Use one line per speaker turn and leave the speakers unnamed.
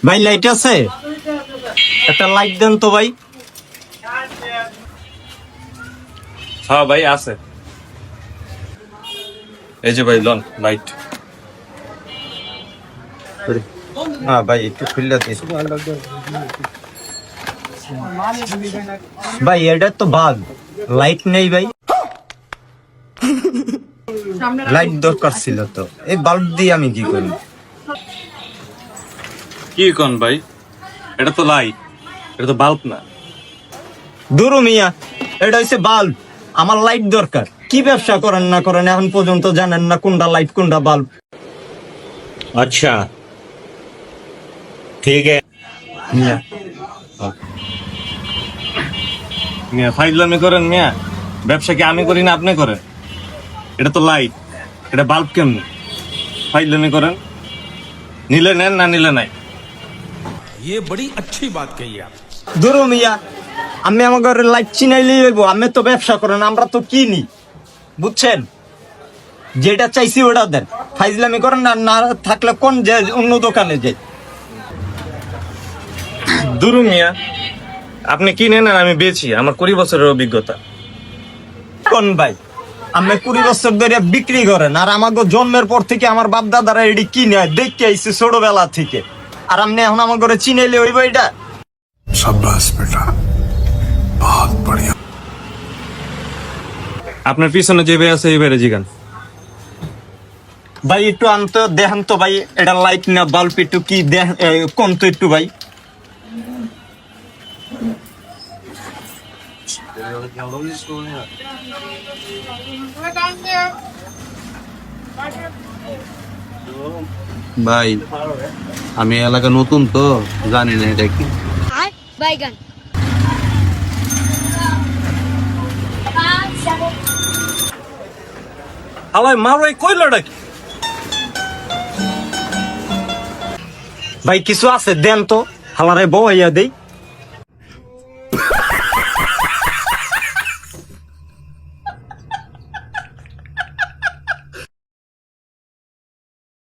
ভাই লাইট আছে? একটা লাইট দেন তো ভাই।
হ্যাঁ ভাই আছে, এই যে ভাই লন লাইট।
হ্যাঁ ভাই একটু খুললে দিন ভাই। এটা তো বাল্ব, লাইট নেই ভাই। লাইট দরকার ছিল তো, এই বাল্ব দিয়ে আমি কি করি?
কি কোন ভাই, এটা তো লাইট, এটা তো বাল্ব না।
দুরু মিয়া, এটা হচ্ছে বাল্ব, আমার লাইট দরকার। কি ব্যবসা করেন না করেন এখন পর্যন্ত জানেন না কোনটা লাইট কোনটা বাল্ব।
আচ্ছা ঠিক আছে
মিয়া
মিয়া, ফাইজলামি করেন মিয়া। ব্যবসা কি আমি করি না আপনি করেন? এটা তো লাইট, এটা বাল্ব কেমনি? ফাইজলামি করেন, নিলে নেন না নিলে নাই।
ये बड़ी अच्छी बात कही आप।
দুরু মিয়া, আমি আমার ঘরে লাইট চিনাইলেই হইব। আমি তো ব্যবসা করেন, আমরা তো কিনি, বুঝছেন? যেটা চাইছি ওটা দেন। ফাইজলামি করেন না, না থাকলে কোন যে অন্য দোকানে যাই।
দুরু মিয়া, আপনি কিনে নেন, আমি বেচি, আমার 20 বছরের অভিজ্ঞতা।
কোন ভাই, আমি 20 বছর ধরে বিক্রি করেন, আর আমাকে জন্মের পর থেকে আমার বাপ দাদারা এটি কিনে দেখে আইছে ছোটবেলা থেকে। আর আপনি এখন আমার ঘরে চিনাইলে হইব এটা?
शाबाश बेटा, बहुत बढ़िया।
আপনার পিছনে যে ভাই আছে এই বাইরে জিগান।
ভাই একটু আনতো দেখেন তো ভাই, এটা লাইট না বাল্ব, একটু কি দেখেন কোন তো একটু ভাই।
ভাই আমি এলাকা নতুন তো জানি না এটা কি।
বাইগান
হালাই মারো, এই কইলাটা কি?
ভাই কিছু আছে দেন তো, হালারে বউ হইয়া দেই।